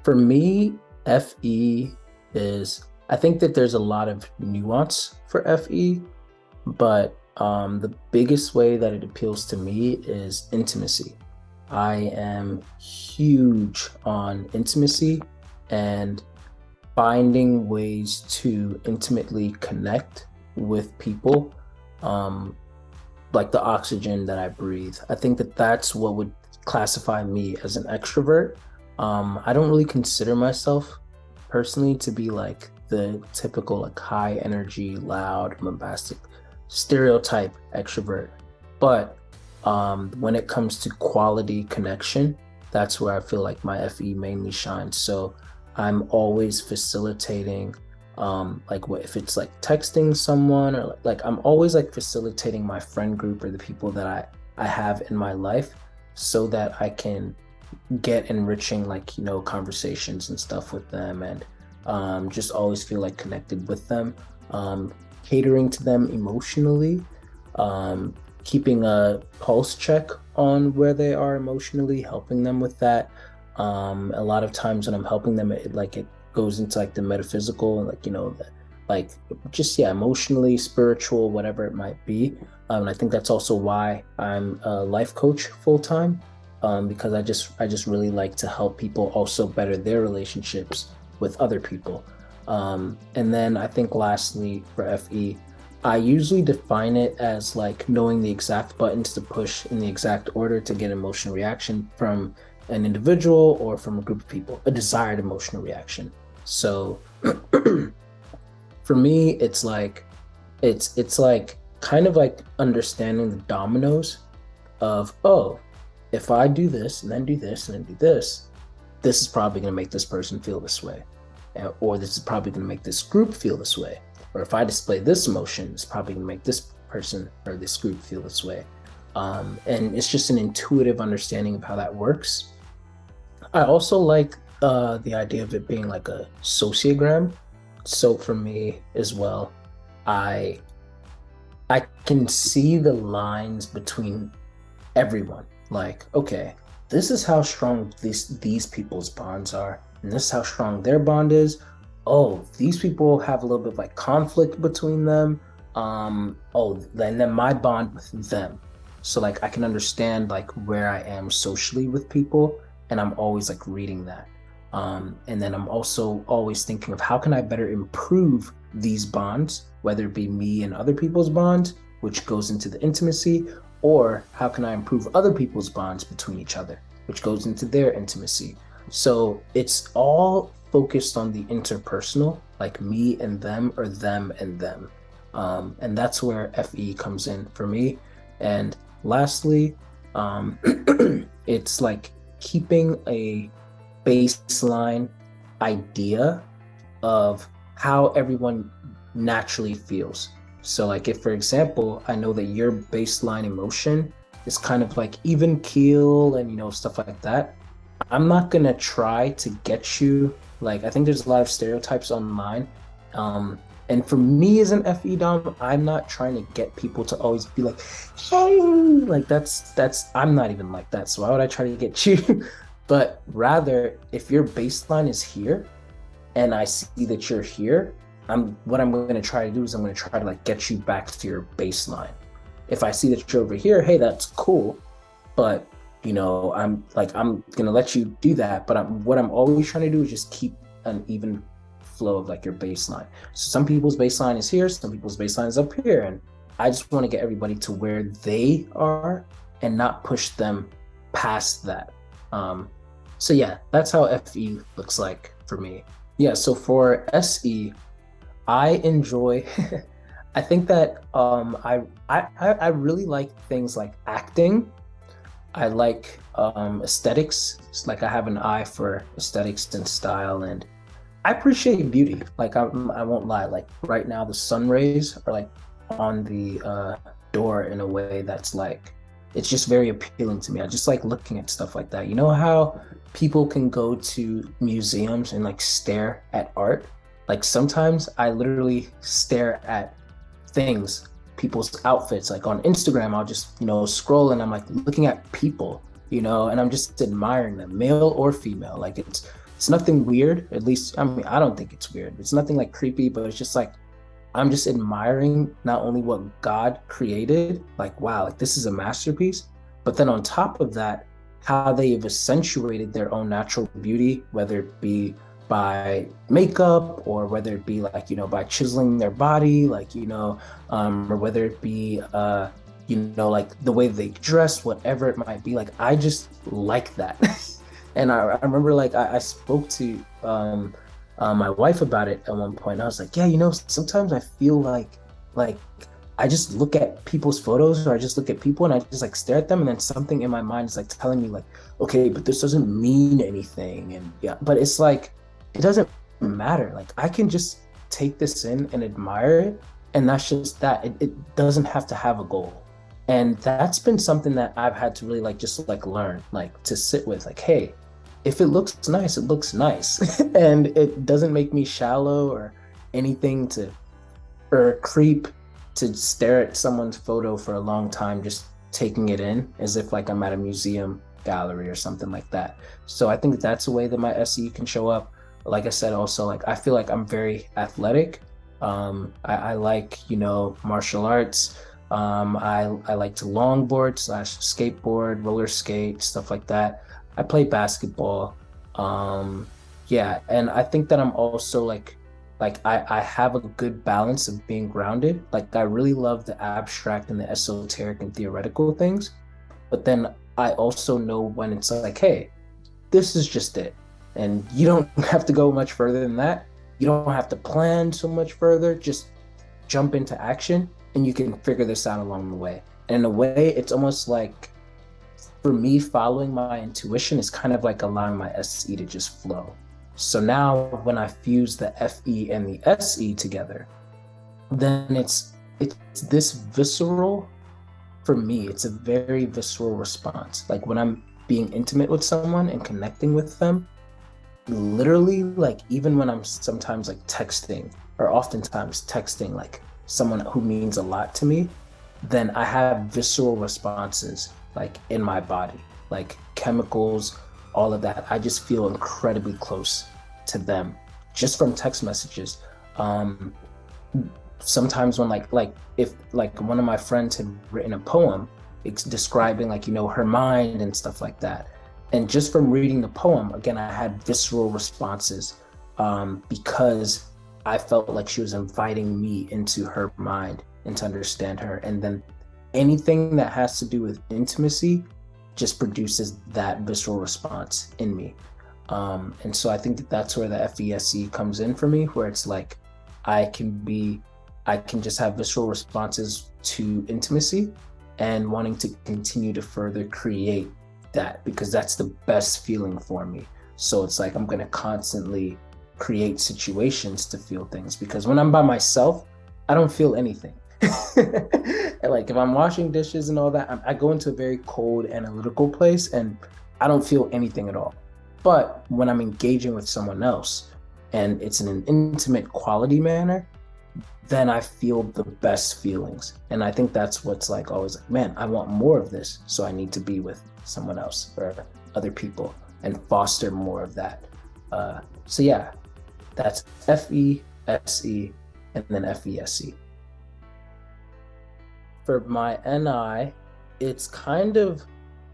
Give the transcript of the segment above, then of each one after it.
For me, FE is, I think that there's a lot of nuance for FE, but the biggest way that it appeals to me is intimacy. I am huge on intimacy and finding ways to intimately connect with people, um, like the oxygen that I breathe. I think that that's what would classify me as an extrovert. I don't really consider myself personally to be like the typical like high energy, loud, bombastic stereotype extrovert. But when it comes to quality connection, that's where I feel like my FE mainly shines. So I'm always facilitating, like what if it's like texting someone or like I'm always like facilitating my friend group or the people that I have in my life so that I can get enriching like conversations and stuff with them, and just always feel like connected with them, catering to them emotionally, keeping a pulse check on where they are emotionally, helping them with that. A lot of times when I'm helping them, it goes into like the metaphysical and like just yeah, emotionally, spiritual, whatever it might be. And I think that's also why I'm a life coach full time, because I just really like to help people also better their relationships with other people. And then I think lastly for FE, I usually define it as like knowing the exact buttons to push in the exact order to get emotional reaction from an individual or from a group of people, a desired emotional reaction. So for me, it's like kind of like understanding the dominoes of, oh, if I do this and then do this and then do this, this is probably going to make this person feel this way, or this is probably going to make this group feel this way, or if I display this emotion, it's probably going to make this person or this group feel this way. And it's just an intuitive understanding of how that works. I also like the idea of it being like a sociogram. So for me as well, I I can see the lines between everyone. Like, okay, this is how strong these people's bonds are, and this is how strong their bond is. Oh, these people have a little bit of like conflict between them. Oh, and then my bond with them. So like I can understand like where I am socially with people, and I'm always like reading that. And then I'm also always thinking of how can I better improve these bonds, whether it be me and other people's bonds, which goes into the intimacy, or how can I improve other people's bonds between each other, which goes into their intimacy. So it's all focused on the interpersonal, like me and them or them and them. And that's where FE comes in for me. And lastly, it's like keeping a baseline idea of how everyone naturally feels. So like if, for example, I know that your baseline emotion is kind of like even keel and stuff like that, I'm not gonna try to get you, like I think there's a lot of stereotypes online. And for me as an FE Dom, I'm not trying to get people to always be like, hey, like that's I'm not even like that. So why would I try to get you? But rather, if your baseline is here and I see that you're here, what I'm going to try to do is I'm going to try to like get you back to your baseline. If I see that you're over here, hey, that's cool, but I'm going to let you do that. But what I'm always trying to do is just keep an even flow of like your baseline. So some people's baseline is here, some people's baseline is up here, and I just want to get everybody to where they are and not push them past that. So yeah, that's how FE looks like for me. Yeah, so for SE, I enjoy I think that I really like things like acting. I like aesthetics. It's like I have an eye for aesthetics and style, and I appreciate beauty. Like I won't lie. Like right now, the sun rays are like on the door in a way that's like it's just very appealing to me. I just like looking at stuff like that. You know how people can go to museums and like stare at art? Like sometimes I literally stare at things, people's outfits. Like on Instagram, I'll just scroll and I'm like looking at people, and I'm just admiring them, male or female. Like it's nothing weird. At least, I mean, I don't think it's weird. It's nothing like creepy, but it's just like I'm just admiring not only what God created, like, wow, like this is a masterpiece, but then on top of that, how they have accentuated their own natural beauty, whether it be by makeup or whether it be like, by chiseling their body, like, or whether it be, like the way they dress, whatever it might be. Like, I just like that. And I remember like I spoke to my wife about it at one point. I was like, yeah, sometimes I feel like I just look at people's photos or I just look at people and I just like stare at them, and then something in my mind is like telling me like, okay, but this doesn't mean anything. And yeah, but it's like it doesn't matter. Like I can just take this in and admire it, and that's just that. It doesn't have to have a goal. And that's been something that I've had to really like just like learn, like to sit with, like, hey, if it looks nice, it looks nice. And it doesn't make me shallow or anything to, or creep to stare at someone's photo for a long time, just taking it in as if like I'm at a museum gallery or something like that. So I think that's a way that my SE can show up. Like I said, also, like, I feel like I'm very athletic. I like, martial arts. I like to longboard slash skateboard, roller skate, stuff like that. I play basketball. Yeah, and I think that I'm also like I have a good balance of being grounded. Like I really love the abstract and the esoteric and theoretical things, but then I also know when it's like, hey, this is just it. And you don't have to go much further than that. You don't have to plan so much further. Just jump into action and you can figure this out along the way. And in a way, it's almost like, for me, following my intuition is kind of like allowing my SE to just flow. So now when I fuse the FE and the SE together, then it's this visceral, for me, it's a very visceral response. Like when I'm being intimate with someone and connecting with them, literally, like even when I'm sometimes like texting or oftentimes texting like someone who means a lot to me, then I have visceral responses like in my body, like chemicals, all of that. I just feel incredibly close to them just from text messages. Sometimes when like if like one of my friends had written a poem, it's describing like, her mind and stuff like that. And just from reading the poem, again, I had visceral responses because I felt like she was inviting me into her mind and to understand her. And then anything that has to do with intimacy just produces that visceral response in me. And so I think that's where the FESE comes in for me, where it's like I can just have visceral responses to intimacy and wanting to continue to further create that, because that's the best feeling for me. So it's like I'm going to constantly create situations to feel things, because when I'm by myself, I don't feel anything. Like if I'm washing dishes and all that, I go into a very cold analytical place and I don't feel anything at all. But when I'm engaging with someone else and it's in an intimate quality manner, then I feel the best feelings. And I think that's what's like always like, man, I want more of this. So I need to be with someone else or other people and foster more of that. So yeah, that's FE, SE, and then FESE. For my NI, it's kind of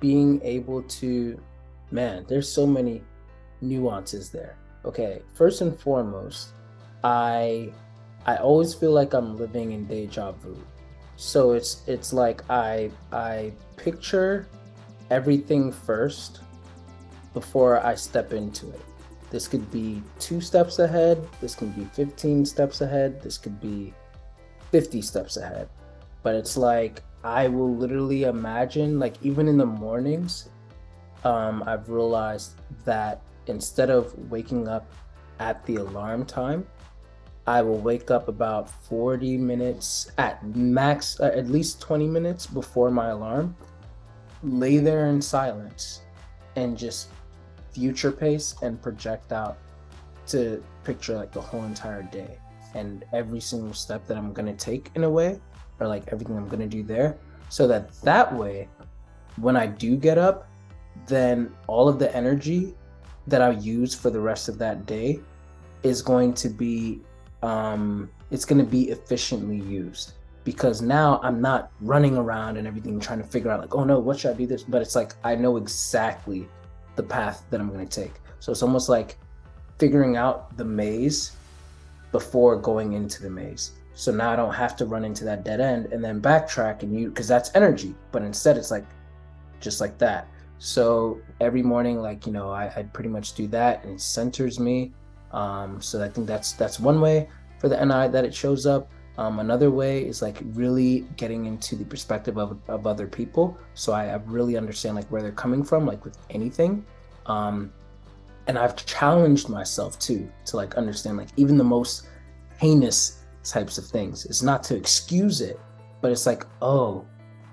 being able to, man, there's so many nuances there. Okay, first and foremost, I always feel like I'm living in deja vu. So it's like I picture everything first before I step into it. This could be 2 steps ahead, this can be 15 steps ahead, this could be 50 steps ahead. But it's like I will literally imagine, like even in the mornings, I've realized that instead of waking up at the alarm time, I will wake up about 40 minutes at max, at least 20 minutes before my alarm, lay there in silence and just future pace and project out to picture like the whole entire day and every single step that I'm going to take in a way, or like everything I'm going to do there, so that way when I do get up, then all of the energy that I use for the rest of that day is going to be it's going to be efficiently used, because now I'm not running around and everything trying to figure out like, oh no, what should I do this? But it's like I know exactly the path that I'm going to take. So it's almost like figuring out the maze before going into the maze. So now I don't have to run into that dead end and then backtrack and because that's energy. But instead it's like just like that. So every morning, like, I pretty much do that, and it centers me. So I think that's one way for the NI that it shows up. Another way is like really getting into the perspective of other people. So I really understand like where they're coming from, like with anything. And I've challenged myself too, to like understand like even the most heinous types of things. It's not to excuse it, but it's like, oh,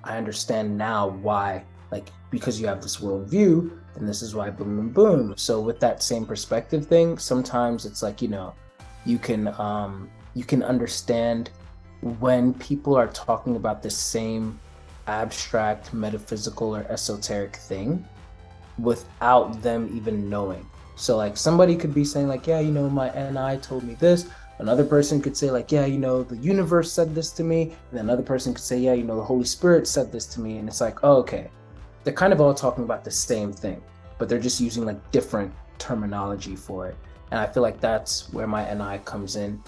I understand now why, like, because you have this worldview, and this is why boom, boom, boom. So with that same perspective thing, sometimes it's like, you can understand when people are talking about the same abstract, metaphysical, or esoteric thing without them even knowing. So like somebody could be saying like, yeah, my NI told me this. Another person could say like, yeah, the universe said this to me. And another person could say, yeah, the Holy Spirit said this to me. And it's like, oh, okay. They're kind of all talking about the same thing, but they're just using like different terminology for it. And I feel like that's where my NI comes in,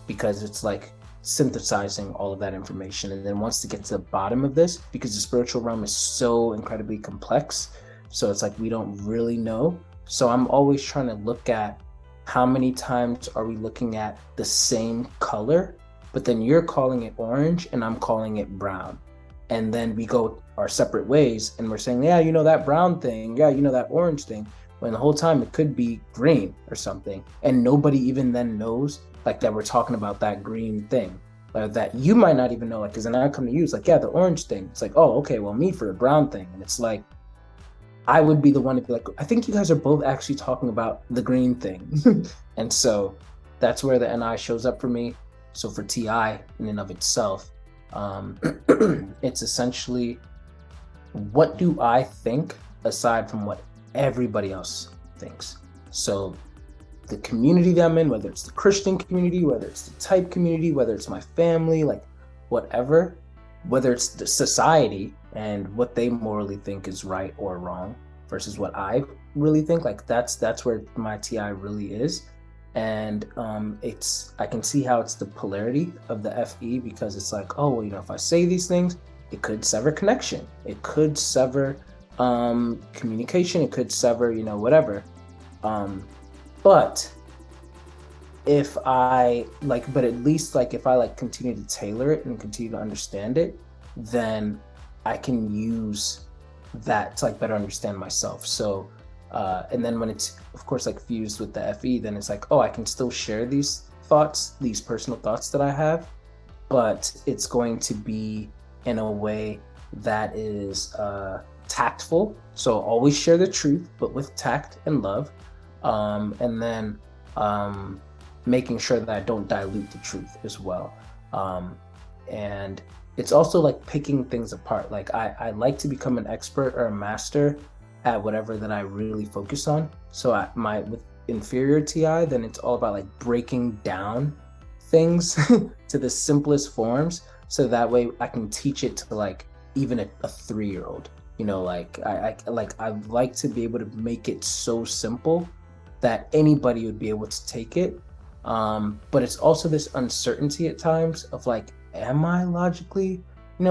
because it's like synthesizing all of that information. And then once to get to the bottom of this, because the spiritual realm is so incredibly complex, so it's like we don't really know. So I'm always trying to look at how many times are we looking at the same color, but then you're calling it orange and I'm calling it brown. And then we go our separate ways and we're saying, yeah, that brown thing, yeah, that orange thing, when the whole time it could be green or something. And nobody even then knows like that we're talking about that green thing, that you might not even know, like, because then I come to you, it's like, yeah, the orange thing. It's like, oh, okay, well, me for the brown thing. And it's like, I would be the one to be like, I think you guys are both actually talking about the green thing. And so that's where the NI shows up for me. So for TI in and of itself, it's essentially, what do I think aside from what everybody else thinks? So the community that I'm in, whether it's the Christian community, whether it's the type community, whether it's my family, like whatever, whether it's the society and what they morally think is right or wrong versus what I really think, like that's where my TI really is. And I can see how it's the polarity of the FE, because it's like, oh, well, if I say these things, it could sever connection, it could sever communication, it could sever, whatever. But if I but at least like if I like continue to tailor it and continue to understand it, then I can use that to like better understand myself. So and then when it's of course like fused with the FE, then it's like, oh, I can still share these thoughts, these personal thoughts that I have, but it's going to be in a way that is tactful. So always share the truth, but with tact and love. And then making sure that I don't dilute the truth as well. And it's also like picking things apart. Like I like to become an expert or a master at whatever that I really focus on. So with inferior TI, then it's all about like breaking down things to the simplest forms, so that way I can teach it to like even a 3-year-old. Like I like to be able to make it so simple that anybody would be able to take it. But it's also this uncertainty at times of like, am I logically,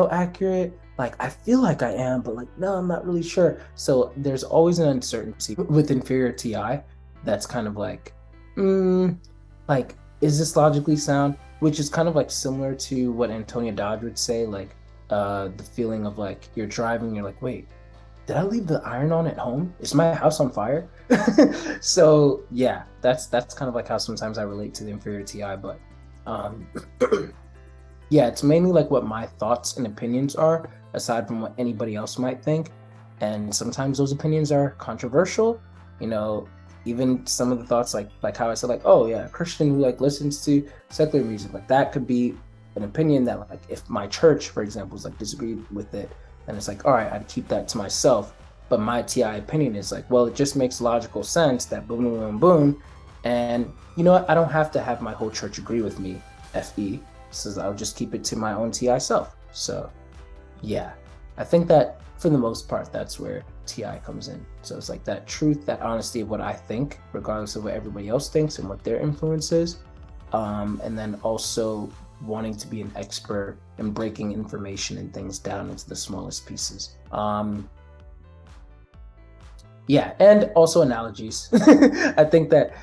accurate? Like, I feel like I am, but like, no, I'm not really sure. So there's always an uncertainty with inferior TI that's kind of like, like, is this logically sound? Which is kind of like similar to what Antonia Dodge would say, like the feeling of like you're driving, you're like, wait, did I leave the iron on at home? Is my house on fire? So yeah, that's kind of like how sometimes I relate to the inferior TI, but yeah, it's mainly like what my thoughts and opinions are, aside from what anybody else might think. And sometimes those opinions are controversial, even some of the thoughts like how I said, like, oh yeah, a Christian who like listens to secular music, like that could be an opinion that like if my church, for example, is like disagreed with it, and it's like, all right, I'd keep that to myself. But my TI opinion is like, well, it just makes logical sense that boom, boom, boom, boom. And you know what? I don't have to have my whole church agree with me, FE. So I'll just keep it to my own TI self. So yeah, I think that for the most part, that's where TI comes in. So it's like that truth, that honesty of what I think, regardless of what everybody else thinks and what their influence is. And then also wanting to be an expert and breaking information and things down into the smallest pieces. Yeah, and also analogies. I think that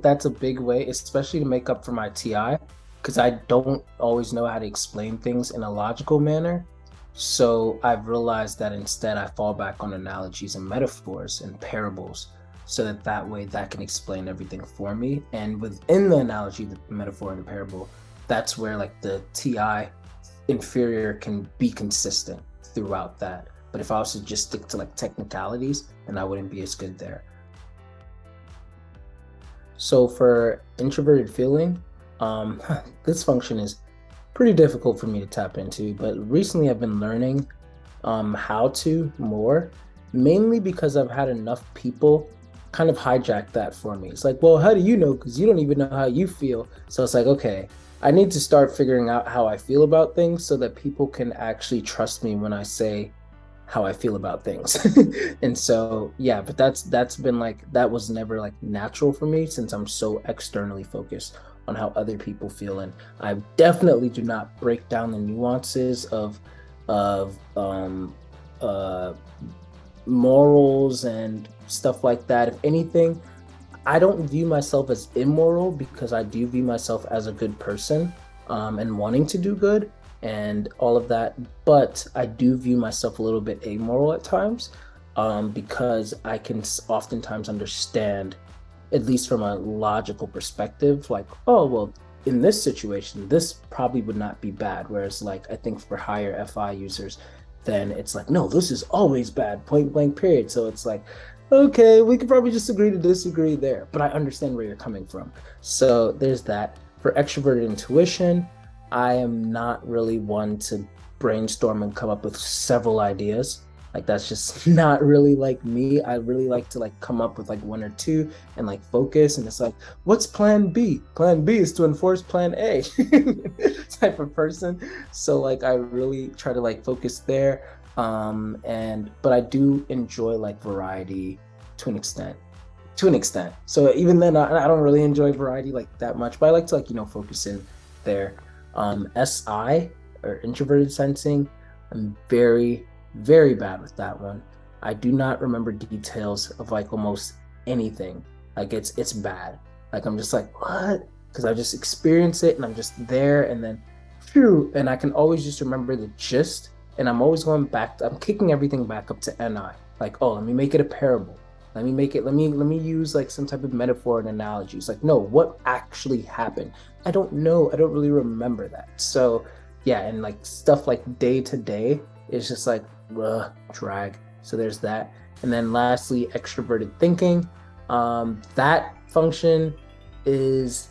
that's a big way, especially to make up for my TI, because I don't always know how to explain things in a logical manner. So I've realized that instead I fall back on analogies and metaphors and parables, so that way that can explain everything for me. And within the analogy, the metaphor, and the parable, that's where like the TI inferior can be consistent throughout that. But if I was to just stick to like technicalities, then I wouldn't be as good there. So for introverted feeling, this function is pretty difficult for me to tap into, but recently I've been learning how to more, mainly because I've had enough people kind of hijack that for me. It's like, well, how do you know? Because you don't even know how you feel. So it's like, okay, I need to start figuring out how I feel about things so that people can actually trust me when I say how I feel about things. And so yeah, but that's been like, that was never like natural for me since I'm so externally focused on how other people feel. And I definitely do not break down the nuances of morals and stuff like that. If anything, I don't view myself as immoral because I do view myself as a good person, and wanting to do good and all of that. But I do view myself a little bit amoral at times, because I can oftentimes understand, at least from a logical perspective, like, oh, well, in this situation, this probably would not be bad. Whereas like, I think for higher FI users, then it's like, no, this is always bad, point blank period. So it's like, okay, we could probably just agree to disagree there, but I understand where you're coming from. So there's that. For extroverted intuition, I am not really one to brainstorm and come up with several ideas. Like that's just not really like me. I really like to like come up with like one or two and like focus. And it's like, what's plan B? Plan B is to enforce plan A type of person. So like I really try to like focus there. But I do enjoy like variety to an extent. So even then I don't really enjoy variety like that much, but I like to like, focus in there. SI, or introverted sensing, I'm very, very bad with that one. I do not remember details of like almost anything. Like it's bad. Like I'm just like, what? Because I just experience it and I'm just there, and then phew, and I can always just remember the gist, and I'm always going back I'm kicking everything back up to NI. Like, oh, let me make it a parable. Let me use like some type of metaphor and analogy. It's like, no, what actually happened? I don't know. I don't really remember that. So yeah, and like stuff like day to day is just like drag. So there's that. And then lastly, extraverted thinking. That function is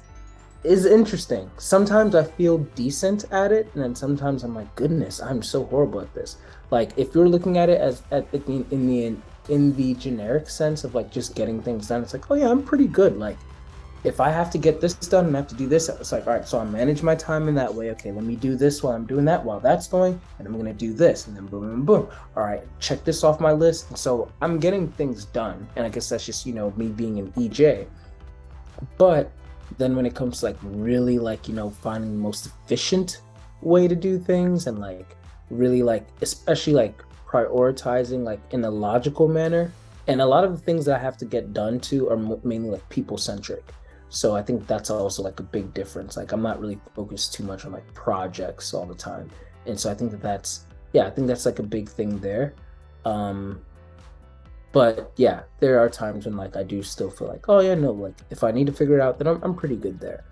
interesting. Sometimes I feel decent at it, and then sometimes I'm like, goodness, I'm so horrible at this. Like if you're looking at it as in the generic sense of like just getting things done, it's like, oh yeah, I'm pretty good. Like if I have to get this done and I have to do this, it's like, all right, so I manage my time in that way. Okay, let me do this while I'm doing that, while that's going, and I'm gonna do this, and then boom, boom, boom. All right, check this off my list. And so I'm getting things done, and I guess that's just me being an EJ. But then when it comes to like really like finding the most efficient way to do things, and like really like especially like prioritizing like in a logical manner, and a lot of the things that I have to get done to are mainly like people centric. So I think that's also like a big difference. Like I'm not really focused too much on like projects all the time, and so I think that's like a big thing there. But yeah, there are times when like I do still feel like, oh yeah, no, like if I need to figure it out, then I'm pretty good there.